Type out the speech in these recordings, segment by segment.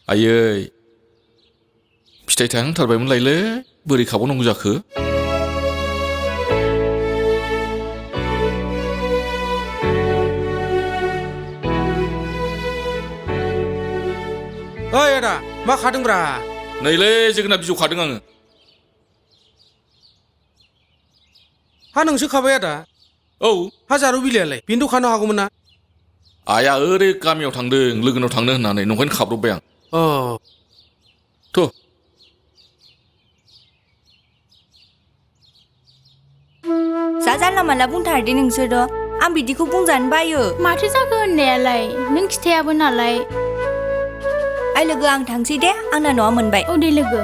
आयै फिथाइ थायहांथारबायमोनलायलै बोरै खाबावनांगौ जाखो ओइ आदा मा खादोंब्रा नैलै जोगोनार बिजौ खादों आङो हा नोंसो खाबाय आदा औ हा जारौ बिलाइयालाय बेनोथ' खानो हागौमोन ना आइया ओरै गामियाव थांदों लोगोनाव थांनो होननानै नंखायनो खाब्रबबाय आं थ' जा जानला मानला बुंथारदे नोंसोरो आं बिदिखौ बुंजानो बायो माथो जाखो होननायालाय नों खिथायाबो नालाय आइ लोगो आं थांसै दे आंना न'आ मोनबाय औ दे लोगो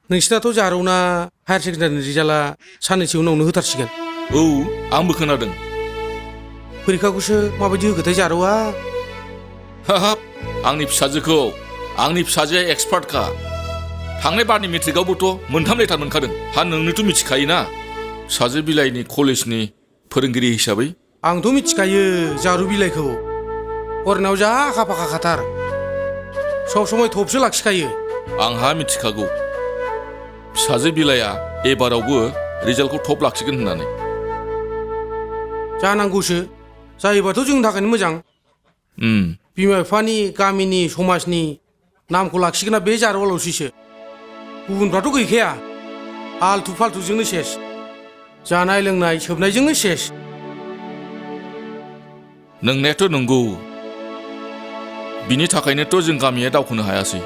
नोंसिनाथ' जारौना हायार सेकेन्डारिनि रिजाल्टआ साननैसो उनावनो होथारसिगोन औ आंबो खोनादों फरिखाखौसो माबायदि होखोथाय जारौआ हाब आंनि फिसाजोआ एक्सपार्टखा थांनाय बारनि मेट्रिकआवबोथ' मोनथाम लेटार मोनखादों हा नोंनोथ' मिथिखायोना फिसाजो बिलाइनि कलेजनि फोरोंगिरि हिसाबै आंथ' मिथिखायो जारौ बिलाइखौ फरायनायाव जा आखा फाखा खाथार सब समय थबसो लाखिखायो आंहा मिथिखागौ फिसाजो बिलाइआ एबारावबो रिजाल्टखौ टप लाखिगोन होननानै जानांगौसो जायोबाथ' जोंनि थाखायनो मोजां बिमा बिफानि गामिनि समाजनि नामखौ लाखिगोना बे जारौआल'सैसो गुबुनफ्राथ' गैखाया आलथु फालथुजोंनो सेस जानाय लोंनाय सोबनायजोंनो सेस नोंनायाथ' नंगौ बिनि थाखायनोथ' जों गामिया दावखोनो हायासै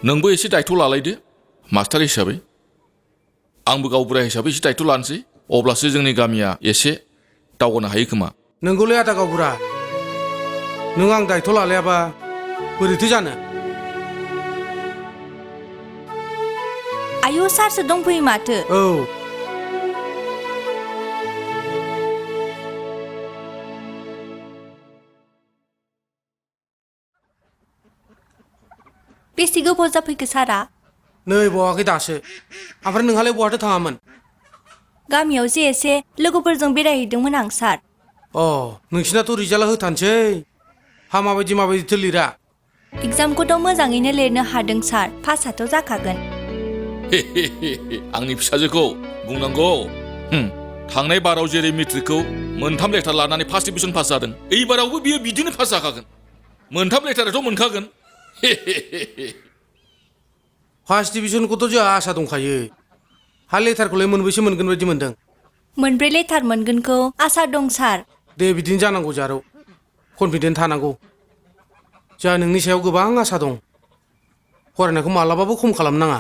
नोंबो एसे दायथ' लालायदो मास्टार हिसाबै आंबो गावबुरा हिसाबै एसे दायथ' लानोसै अब्लासो जोंनि गामिया एसे दावगानो हायो खोमा नोंगौलै आदा गावबुरा नों आं दायथ' लालायाबा बोरैथो जानो आयौ सारसो दंफैयो माथो औ बेसे गोबाव जाफैखो सारा नै बावाखै दासो ओमफ्राय नोंहालाय बहाथो थाङामोन गामियावसो एसे लोगोफोरजों बेरायहैदोंमोन आं सार नोंसिनाथ' रिजाल्टआ होथारनोसै हा माबायदिथो लिरा एग्जामखौथ' मोजाङैनो लिरनो हादों सार पासआथ' जाखागोन आंनि फिसाजोखौ बुंनांगौ थांनाय बाराव जेरै मेट्रिकखौ मोनथाम लेटार लानानै फार्स्ट डिभिजन पास जादों एबारावबो बियो बिदिनो पास जाखागोन मोनथाम लेटाराथ' मोनखागोन फार्स्ट डिभिजनखौथ' जोंहा आसा दंखायो हा लेटारखौलाय मोनबैसे मोनगोन बायदि मोनदों मोनब्रै लेटार मोनगोनखौ आसा दं सार दे बिदिनो जानांगौ जारौ कनफिडेन्ट थानांगौ जोंहा नोंनि सायाव गोबां आसा दं फरायनायखौ मालाबाबो खम खालामनाङा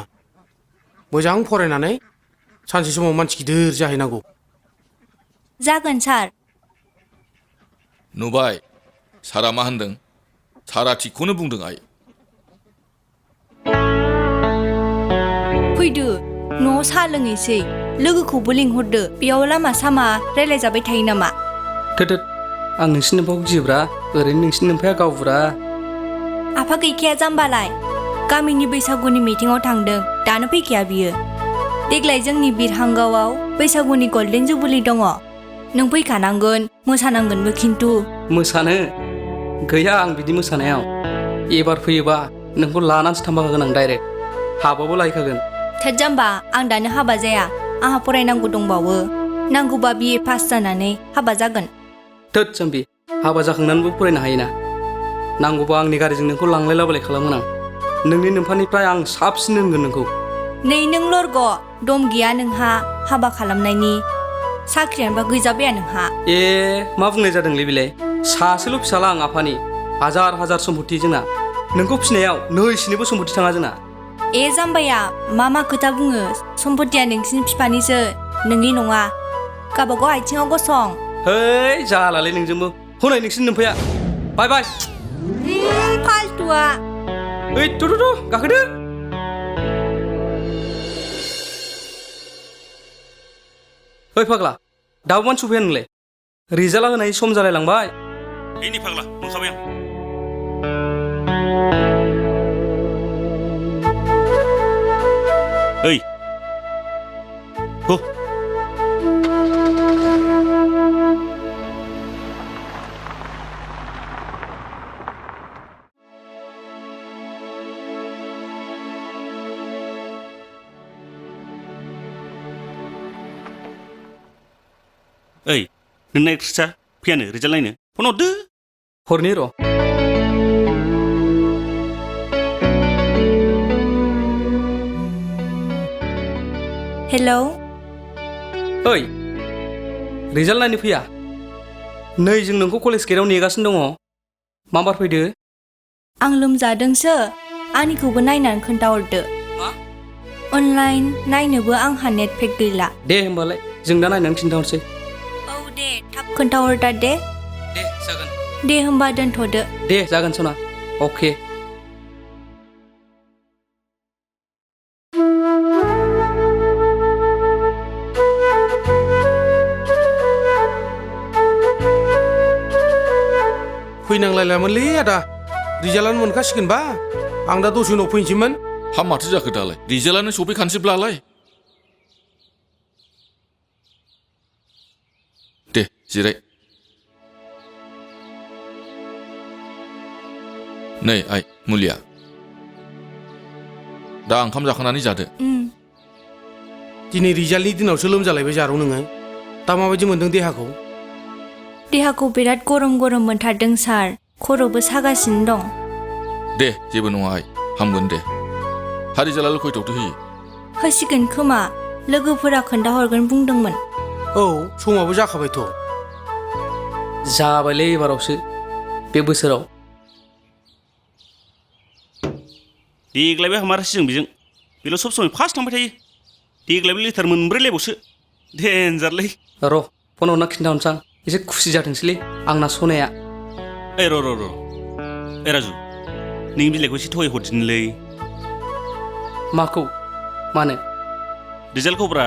मोजां फरायनानै सानसे समाव मानसि गिदिर जाहैनांगौ जागोन सार नुबाय सारा मा होनदों सारा थिगखौनो बुंदों आइ फैदो न'आव साहा लोंहैसै लोगोखौबो लिंहरदो बेयाव लामा सामा रायलायजाबाय थायो नामा थोद आं नोंसिनि नोमफाखौ गियोब्रा ओरैनो नोंसिनि नोमफाया गावबुरा आफा गैखाया जाम्बालाय गामिनि बैसागुनि मिटिंआव थांदों दानो फैखाया बियो देग्लाय जोंनि बिरहांगावआव बैसागुनि गल्डेन जुबुलि दङ नों फैखानांगोन मोसानांगोनबो खिन्थु मोसानो गैया आं बिदि मोसानायाव एबार फैयोबा नोंखौ लानानैसो थांफाखागोन आं डाइरेक्ट हाबाबो लायखागोन थोद जाम्बा आं दानो हाबा जाया आंहा फरायनांगौ दंबावो नांगौबा बिए पास जानानै हाबा जागोन थोद जाम्बि हाबा जाखांनानैबो फरायनो हायोना नांगौबा आंनि गारिजों नोंखौ लांलाय लाबोलाय खालामगोन आं नोंनि नोमफानिफ्राय आं साबसिन होनगोन नोंखौ नै नों लरग' दम गैया नोंहा हाबा खालामनायनि साख्रियानोबा गैजाबाया नोंहा मा बुंनाय जादोंलै बेलाय सासेल' फिसाला आं आफानि हाजार हाजार सम्पति जोंना नोंखौ फिसिनायाव नैसिनिबो सम्पति थाङा जोंना जाम्बाया मा खोथा बुङो सम्पतिया नोंसिनि बिफानिसो नोंनि नङा गावबागाव आथिङाव गसं है जालालै नोंजोंबो हनै नोंसिनि नोमफाया बाय बाय फाल्टुआ ओइ थ' गाखोदो ओइ फाग्ला दाबो मानो सफैया नोंलाय रिजाल्टआ होनाय सम जालायलांबाय नै फाग्ला मोनखाबाय आं ओइ ओइ नोंना एक्ट्रेसआ फैयानो रिजाल्ट नायनो फन हरदो हरनि र' हेलौ ओइ रिजाल्ट नायनो फैया नै जों नोंखौ कलेज गेटआव नेगासिनो दङ माबार फैदो आं लोमजादोंसो आंनिखौबो नायनानै खोन्थाहरदो मा अनलाइन नायनोबो आंहा नेट पेक गैला दे होमबालाय जों दा नायनानै खिन्थाहरसै औ दे थाब खोन्थाहरदा दे दे जागोन दे होमबा दोनथ'दो दे जागोन सना अके फैनांलायलामोनलै आदा रिजाल्टआनो मोनखासिगोनबा आं दा दसे उनाव फैनोसैमोन हा माथो जाखो दालाय रिजाल्टआनो सफैखानोसैब्लालाय दे जिराय नै आइ मुलिया दा ओंखाम जाखांनानै जादो दिनै रिजाल्टनि दिनावसो लोमजालायबाय जारौ नोङो दा माबायदि मोनदों देहाखौ देहाखौ बिराद गरम गरम मोनथारदों सार खर'बो सागासिनो दं दे जेबो नङा आइ हामगोन दे हा रिजाल्टआलाय खयथायावथो होयो होसिगोन खोमा लोगोफोरा खोन्थाहरगोन बुंदोंमोन औ समाबो जाखाबायथ' जाबायलै एबारावसो बे बोसोराव देग्लायबो हामारासै जों बेजों बेल' सब समय फार्स्ट थांबाय थायो देग्लायबो लिटार मोनब्रै लायबावसो देन्जारलै र' फन हरना खिन्थाहरनोसै आं एसे खुसि जाथोंसैलै आंना सनाया ओइ र' ओइ राजु नोंनि बिलाइखौ एसे थगाय हरदिनोलै माखौ मानो रिजाल्टखौ ब्रा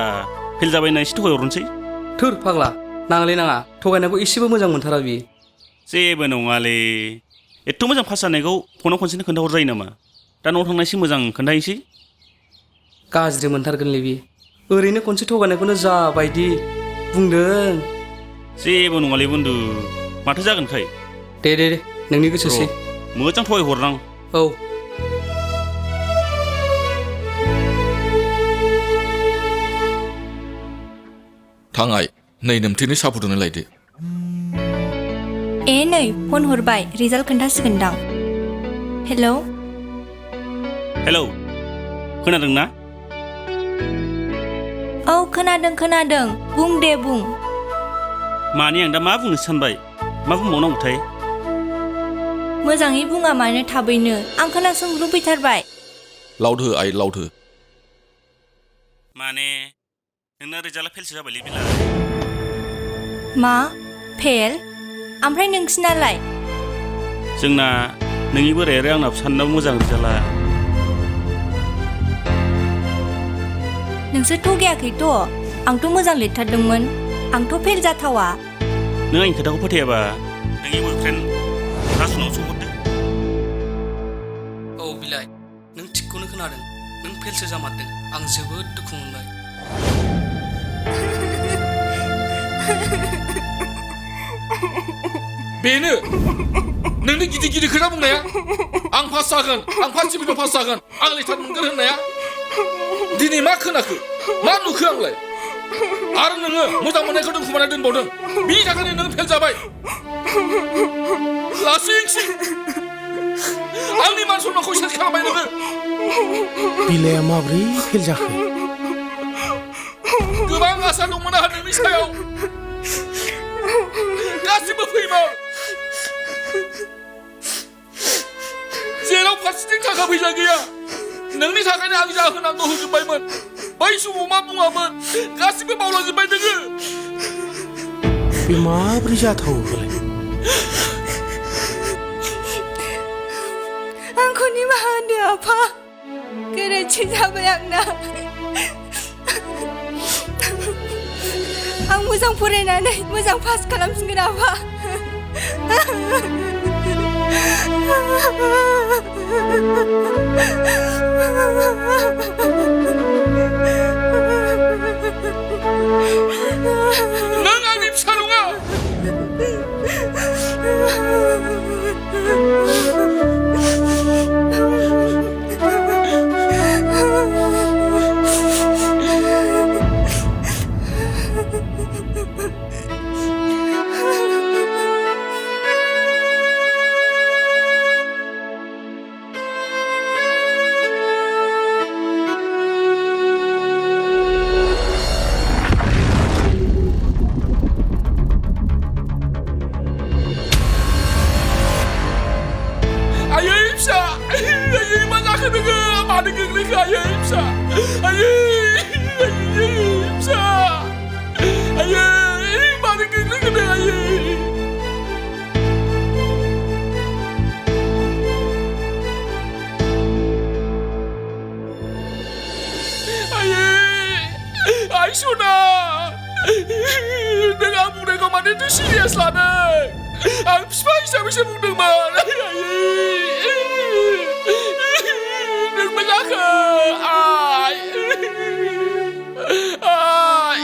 फेल जाबाय होनना एसे थगाय हरनोसै थोर फाग्ला नाङालै नाङा थगायनायखौ एसेबो मोजां मोनथारा बियो जेबो नङालै एथ' मोजां पास जानायखौ फनाव खनसेनो खोन्थाहर जायो नामा दा न'आव थांनायसै मोजां खोन्थाहैसै गाज्रि मोनथारगोनलै बियो ओरैनो खनसे थगायनायखौनो जाबायदि बुंदों जेबो नङालै बन्दु माथो जागोनखाय दे नोंनि गोसोसै मोजां थगाय हरनां औ थाङाय नै नोमथेनो साहा फुदुंना लायदो ए नै फन हरबाय रिजाल्ट खोन्थासिगोनदां हेलौ खोनादों ना औ खोनादों बुं दे बुं माने आं दा मा बुंनो सानबाय मा बुंबावनांगौथाय मोजाङै बुङा मानो थाबैनो आं खोनासंनो लुबैथारबाय लाउड हो आइ लाउड हो माने नोंना रिजाल्टआ फेलसो जाबायलै बिला मा फेल ओमफ्राय नोंसिनालाय जोंना नोंनि बोराय आरो आंना साननाबो मोजां रिजाल्टआ नोंसोर थगायाखैथ' आंथ' मोजां लिरथारदोंमोन आंथ' फेल जाथावा नों आंनि खोथाखौ फोथायाबा नोंनि बयफ्रेन्ड राजनाव सोंहरदो औ बिलाइ नों थिगखौनो खोनादों नों फेलसो जामारदों आं जोबोद दुखु मोनबाय बेनो नोंनि गिदिर खोथा बुंनाया आं पास जागोन आं फार्स्ट डिभिजन पास जागोन आं लेटार मोनगोन होननाया दिनै मा खोनाखो मा नुखो आंलाय आरो नोङो मोजां मोननायखौ दोनखुमाना दोनबावदों बिनि थाखायनो नों फेल जाबाय लासिंसिं आंनि मान सन्मानखौ सेस खालामबाय नोङो बिलाया माब्रै फेल जाखो गोबां आसा दंमोन आंहा नोंनि सायाव गासिबो फैबाय जेराव फारसेथिं थाखा फैसा गैया नोंनि थाखायनो आं जाहोनांगौ होजोबबायमोन बै समाव मा बुङामोन गासिबो बावलांजोब्बाय नोङो बे माब्रै जाथावो बेलाय आंखौ निमाहा होदो आफा गोरोन्थि जाबाय आंना आं मोजां फरायनानै मोजां पास खालामफिनगोन आफा नों आंनि फिसा नङा Suna! Nang ang bunayaw man ito serious lanang! Ang pispa hisabi siya bunayaw! Nang malaka! Ay! Ay!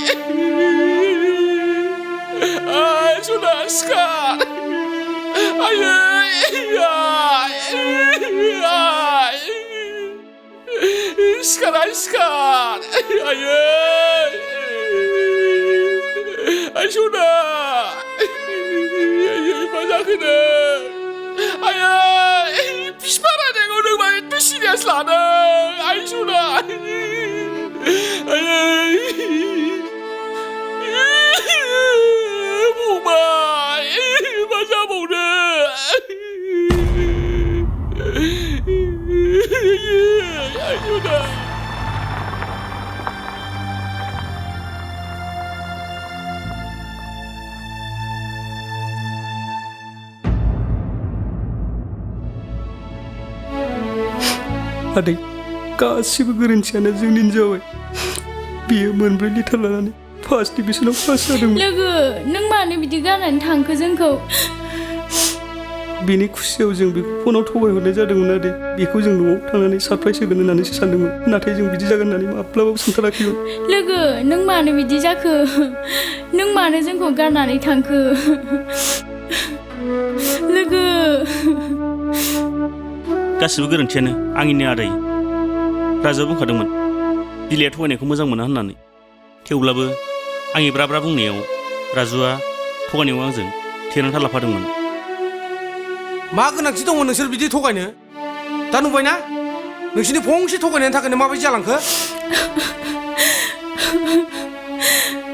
Ay! Suna! Scar! Ay! Ay! Ay! Scar! Ay! Scar! Ay! Ay! Suna! Ay! Malaka na! Ay! Pispara na ko nang bakit ito serious lanang! Ay! Suna! Ay! Bumay! Masabaw na! Ay! Suna! Adik, गासिबो गोरोन्थियानो जोंनिनो जाबाय बियो मोनब्रै litre लानानै first डिभिजनाव pass जादोंमोन लोगो नों मानो बिदि गारनानै थांखो जोंखौ बिनि खुसियाव जों बेखौ फनाव थगायहरनाय जादोंमोन आदै बेखौ जों न'आव थांनानै सारप्राइज होगोन होननानैसो सानदोंमोन नाथाय जों बिदि जागोन होननानै माब्लाबाबो सानथाराखैमोन लोगो नों मानो बिदि जाखो नों मानो जोंखौ गारनानै थांखो लोगो गासिबो गोरोन्थियानो आंनिनो आदै राजुआ बुंखादोंमोन बिलाइया थगायनायखौ मोजां मोना होननानै थेवब्लाबो आंनि ब्रा ब्रा बुंनायाव राजुआ थगायनायाव आंजों थिरांथा लाफादोंमोन मा गोनांथि दङ नोंसोर बिदि थगायनो दा नुबायना नोंसोरनि फंसे थगायनायनि थाखायनो माबायदि जालांखो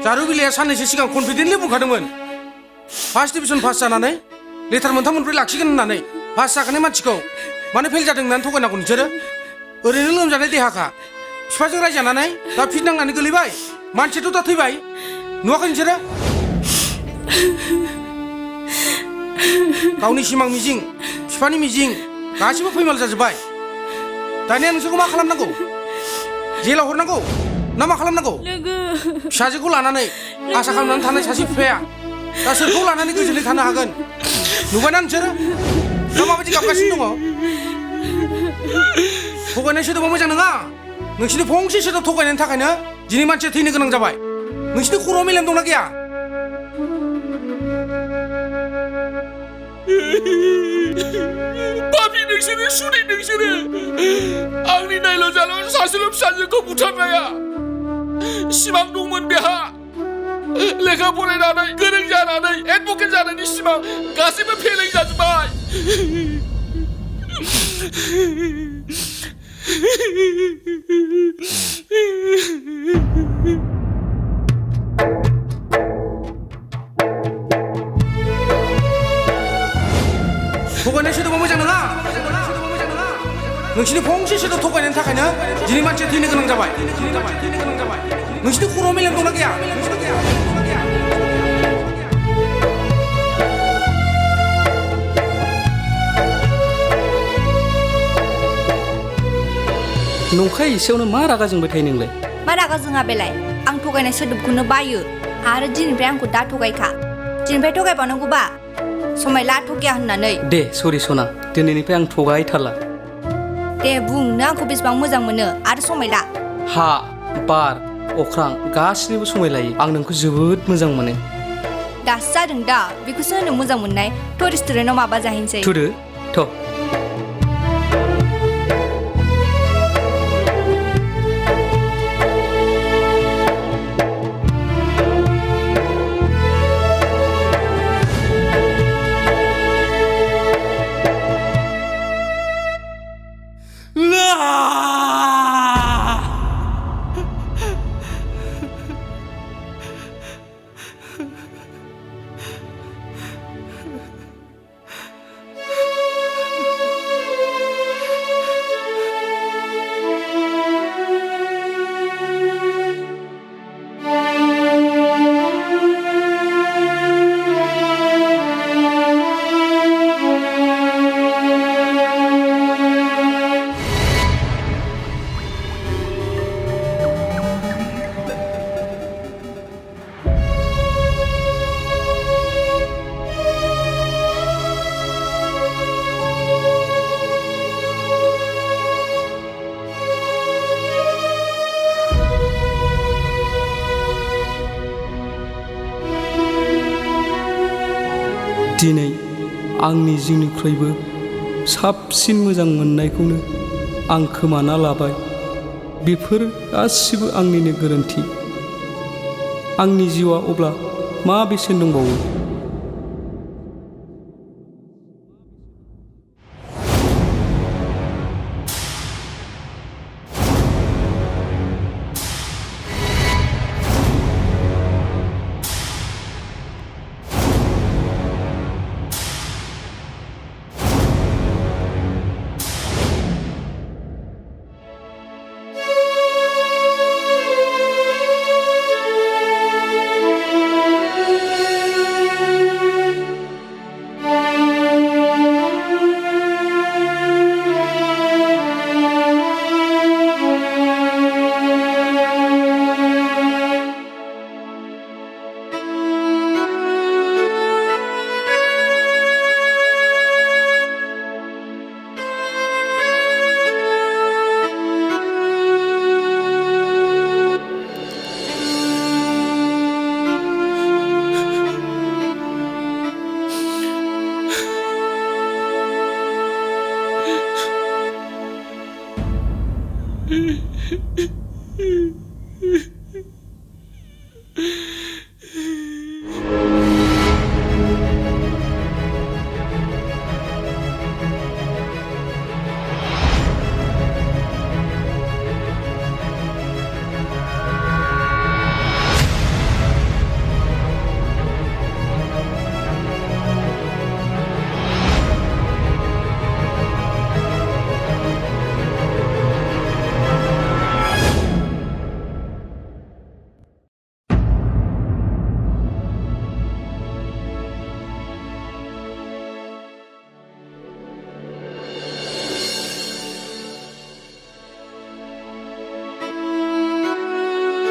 जारु बिलाइया साननैसो सिगां कनफिडेन्टलि बुंखादोंमोन फार्स्ट डिभिजन पास जानानै लेटार मोनथाम मोनब्रै लाखिगोन होननानै पास जाखानाय मानसिखौ मानो फेल जादों होननानै थगायनांगौ नोंसोरो ओरैनो लोमजानाय देहाखा बिफाजों रायजानानै दा फिट नांनानै गोलैबाय मानसियाथ' दा थैबाय नुवाखै नोंसोरो गावनि सिमां मिजिं बिफानि मिजिं गासिबो फैमाल जाजोब्बाय दानिया नोंसोरखौ मा खालामनांगौ जेलाव हरनांगौ ना मा खालामनांगौ फिसाजोखौ लानानै आसा खालामनानै थानाय सासे बिफाया दा सोरखौ लानानै गोजोनै थानो हागोन नुबायना नोंसोरो दा माबायदि गाबगासिनो दङ थगायनाय सोदोबा मोजां नङा नोंसिनि फंसे सोदोब थगायनायनि थाखायनो दिनै मानसिया थैनो गोनां जाबाय नोंसिनि खर'आव मेलेम दंना गैया पापि नोंसोरो सुनि नोंसोरो आंनि नायल' जाल' सासेल' फिसाजोखौ बुथारनाया सिमां दंमोन बेहा लेखा फरायनानै गोरों जानानै एडभकेट जानायनि सिमां गासैबो फेलें जाजोब्बाय थगायनाय सोदोबा मोजां नङा नोंसिनि फंसे सोदोब थगायनायनि थाखायनो दिनै मानसिया थैनो गोनां जाबाय नोंसिनि खर'आव मेलेम दंना गैया नंखाय एसेयावनो मा रागा जोंबाय थायो नोंलाय मा रागा जोंहा बेलाय आं थगायनाय सोदोबखौनो बायो आरो दिनैनिफ्राय आंखौ दा थगायखा दिनैनिफ्राय थगायबावनांगौबा समायला थगाया होननानै दे सरि सना दिनैनिफ्राय आं थगायथारला दे बुं नों आंखौ बेसेबां मोजां मोनो आरो समायला हा बार अख्रां गासिनिबो समायलायो आं नोंखौ जोबोद मोजां मोनो दासो जादों दा बेखौसो होनो मोजां मोननाय थ' रेस्टुरेन्टाव माबा जाहैनोसै थुदो थ' दिनै आंनि जिउनिख्रुइबो साबसिन मोजां मोननायखौनो आं खोमाना लाबाय। बेफोर गासिबो आंनिनो गोरोन्थि। आंनि जिउआ अब्ला मा बेसेन दंबावो?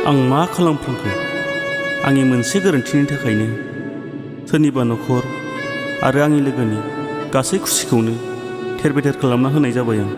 आं मा खालामफ्लांखो? आंनि मोनसे गोरोन्थिनि थाखायनो सोरनिबा न'खर आरो आंनि लोगोनि गासै खुसिखौनो थेर बेथेर खालामना होनाय जाबाय आं।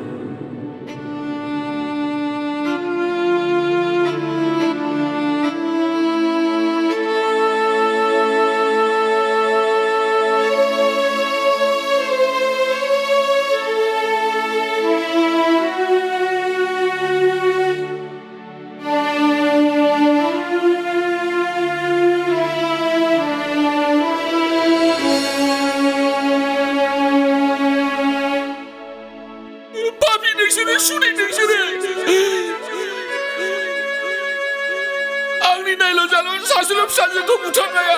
आंनि नायल' जाल' सासेल' फिसाजोखौ बुथारनाया